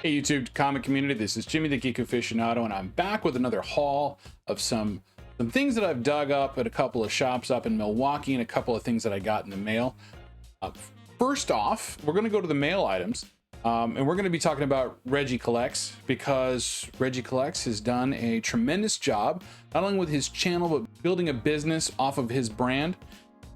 Hey YouTube comic community, this is Jimmy the Geek Aficionado, and I'm back with another haul of some things that I've dug up at a couple of shops up in Milwaukee and a couple of things that I got in the mail. First off, we're going to go to the mail items, and we're going to be talking about Regie Collects, because Regie Collects has done a tremendous job, not only with his channel, but building a business off of his brand.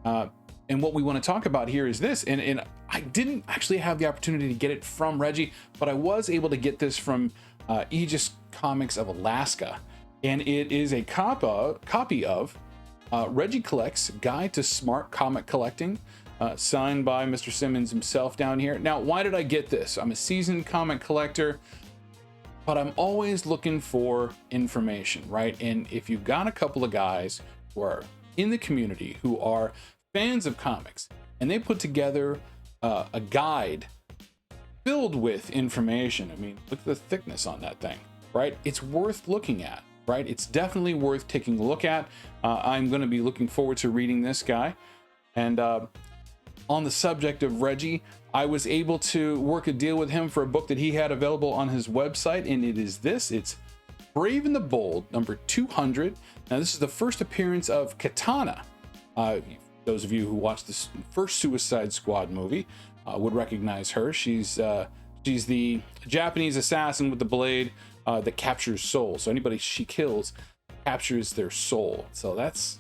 And what we want to talk about here is this, and I didn't actually have the opportunity to get it from Regie, but I was able to get this from cgccomics of Alaska, and it is a copy of Regie Collects Guide to Smart Comic Collecting, signed by Mr. Simmons himself down here. Now, why did I get this? I'm a seasoned comic collector, but I'm always looking for information, right? And if you've got a couple of guys who are in the community who are fans of comics, and they put together a guide filled with information. I mean, look at the thickness on that thing, right? It's worth looking at, right? It's definitely worth taking a look at. I'm going to be looking forward to reading this guy. And on the subject of Regie, I was able to work a deal with him for a book that he had available on his website, and it is this. It's Brave and the Bold, number 200. Now, this is the first appearance of Katana. Those of you who watched this first Suicide Squad movie would recognize her. She's the Japanese assassin with the blade that captures souls. So anybody she kills captures their soul. So it's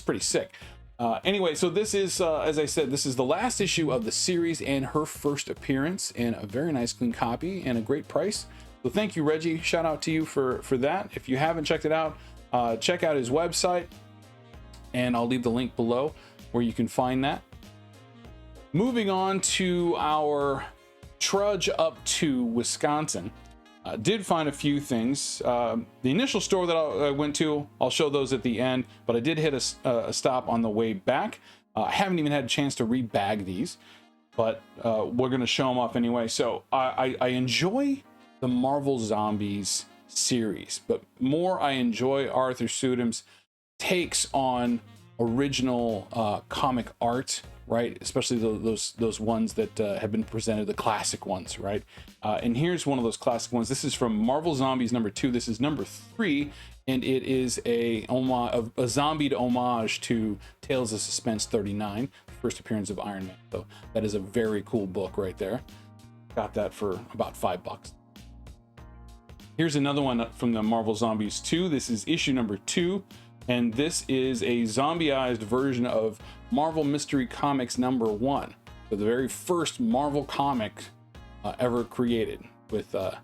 pretty sick. Anyway, so this is, as I said, this is the last issue of the series and her first appearance, and a very nice clean copy and a great price. So thank you, Regie. Shout out to you for that. If you haven't checked it out, check out his website, and I'll leave the link below where you can find that. Moving on to our trudge up to Wisconsin. Did find a few things. The initial store that I went to, I'll show those at the end, but I did hit a stop on the way back. I haven't even had a chance to rebag these, but we're going to show them off anyway. So I enjoy the Marvel Zombies series, but more I enjoy Arthur Sudham's takes on original comic art, right? Especially those ones that have been presented, the classic ones, right? And here's one of those classic ones. This is from Marvel Zombies number 2. This is number 3, and it is a zombied homage to Tales of Suspense 39, the first appearance of Iron Man. So that is a very cool book right there. Got that for about $5. Here's another one from the Marvel Zombies 2. This is issue number 2. And this is a zombieized version of Marvel Mystery Comics number 1, so the very first Marvel comic ever created, with the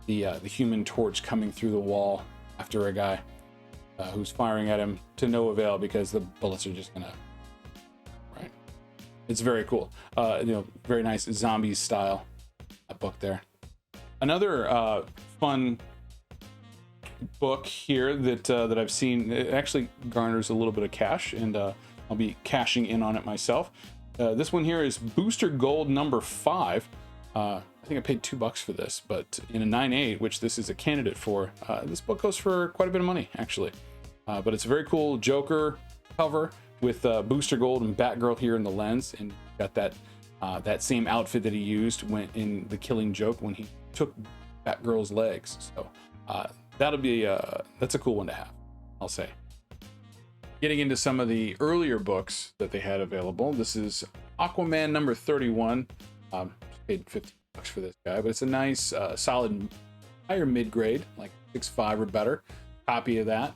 Human Torch coming through the wall after a guy who's firing at him to no avail because the bullets are just gonna, right? It's very cool. Very nice zombie style book there. Another fun book here that I've seen, it actually garners a little bit of cash, and I'll be cashing in on it myself. This one here is Booster Gold number 5. I think I paid $2 for this, but in a 9.8, which this is a candidate for, this book goes for quite a bit of money actually. But it's a very cool Joker cover with Booster Gold and Batgirl here in the lens, and got that same outfit that he used when in The Killing Joke when he took Batgirl's legs. So that'll be that's a cool one to have, I'll say. Getting into some of the earlier books that they had available, this is Aquaman number 31. Paid $50 for this guy, but it's a nice solid higher mid-grade, like 6.5 or better copy of that.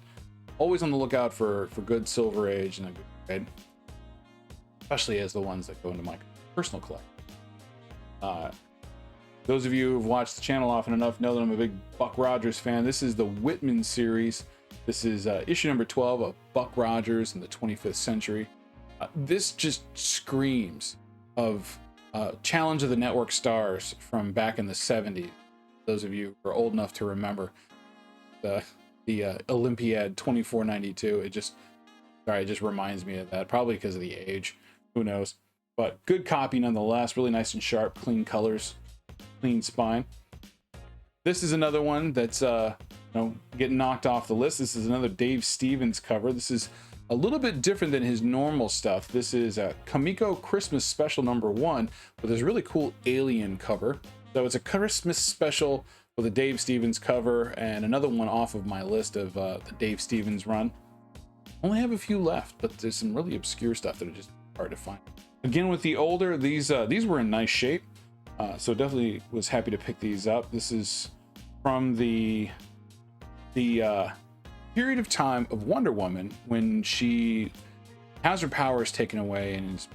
Always on the lookout for good Silver Age and a good grade, especially as the ones that go into my personal collection. Those of you who've watched the channel often enough know that I'm a big Buck Rogers fan. This is the Whitman series. This is issue number 12 of Buck Rogers in the 25th century. This just screams of Challenge of the Network Stars from back in the 70s. Those of you who are old enough to remember the Olympiad 2492. It just reminds me of that, probably because of the age. Who knows? But good copy nonetheless. Really nice and sharp, clean colors. Clean spine. This is another one that's getting knocked off the list. This is another Dave Stevens cover. This is a little bit different than his normal stuff. This is a Kamiko Christmas Special number 1 with this really cool alien cover. So it's a Christmas special with a Dave Stevens cover and another one off of my list of the Dave Stevens run. Only have a few left, but there's some really obscure stuff that are just hard to find. Again, with the older, these were in nice shape, so definitely was happy to pick these up. This is from the period of time of Wonder Woman when she has her powers taken away and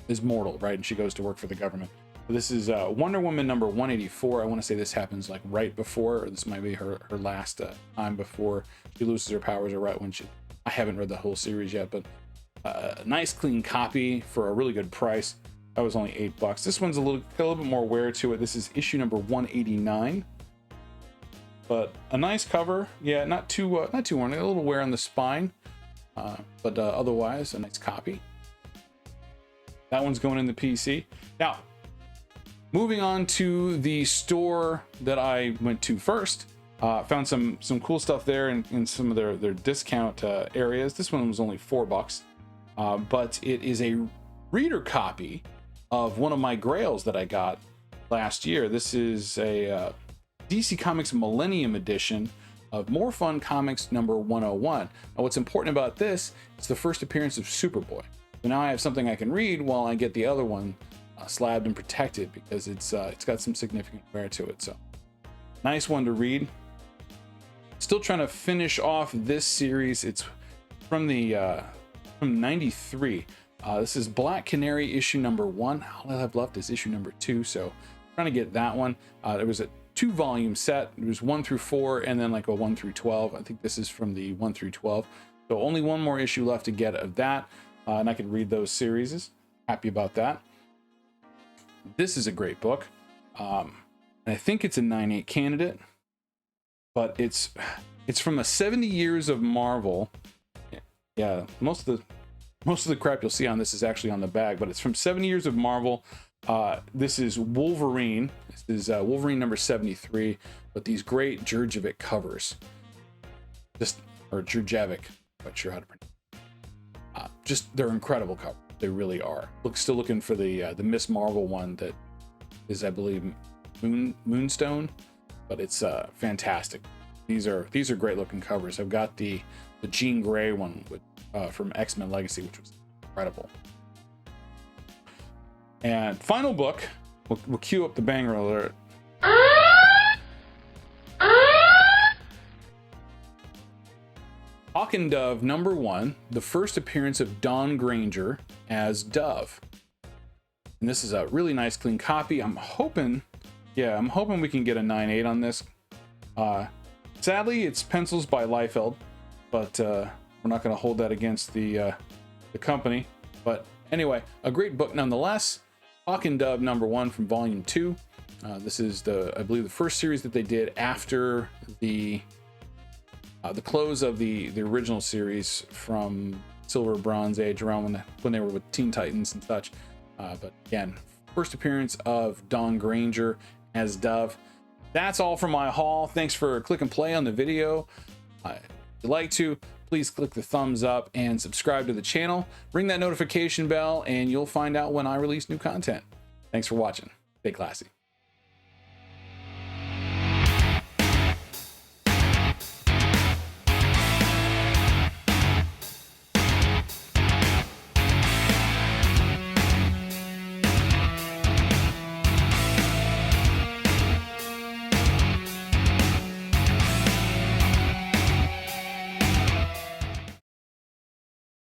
is mortal, right? And she goes to work for the government. So this is Wonder Woman number 184. I want to say this happens like right before, or this might be her last time before she loses her powers, or right when she. I haven't read the whole series yet, but a nice clean copy for a really good price. That was only $8. This one's a little bit more wear to it. This is issue number 189. But a nice cover, yeah, not too worn, a little wear on the spine, but otherwise a nice copy. That one's going in the PC. Now, moving on to the store that I went to first, found some cool stuff there in some of their discount areas. This one was only $4, but it is a reader copy of one of my grails that I got last year. This is a DC Comics Millennium Edition of More Fun Comics number 101. Now, what's important about this is the first appearance of Superboy. So now I have something I can read while I get the other one slabbed and protected, because it's got some significant wear to it. So nice one to read. Still trying to finish off this series. It's from the from 93. This is Black Canary issue number 1. All I have left is issue number 2, so trying to get that one. There was a 2-volume set. It was 1 through 4 and then like a 1 through 12. I think this is from the 1 through 12. So only one more issue left to get of that, and I could read those series. Happy about that. This is a great book, and I think it's a 9/8 candidate, but it's from the 70 years of Marvel. Yeah, most of the crap you'll see on this is actually on the bag, but it's from 70 years of Marvel. This is Wolverine. This is Wolverine number 73, with these great Jurjevic covers. Or Jurjevic, not sure how to pronounce it. Just, they're incredible covers. They really are. Still looking for the Miss Marvel one that is, I believe, Moonstone, but it's fantastic. These are great looking covers. I've got the Jean Grey one with, from X-Men Legacy, which was incredible. And final book, we'll cue up the banger alert. Hawk and Dove number 1, the first appearance of Dawn Granger as Dove. And this is a really nice clean copy. I'm hoping we can get a 9/8 on this. Sadly, it's pencils by Liefeld, but we're not going to hold that against the company. But anyway, a great book nonetheless. Hawk and Dove number 1 from volume 2. This is I believe the first series that they did after the close of the original series from Silver Bronze Age, around when they were with Teen Titans and such. But again, first appearance of Dawn Granger as Dove. That's all from my haul. Thanks for click and play on the video. If you'd like to, please click the thumbs up and subscribe to the channel. Ring that notification bell and you'll find out when I release new content. Thanks for watching. Stay classy.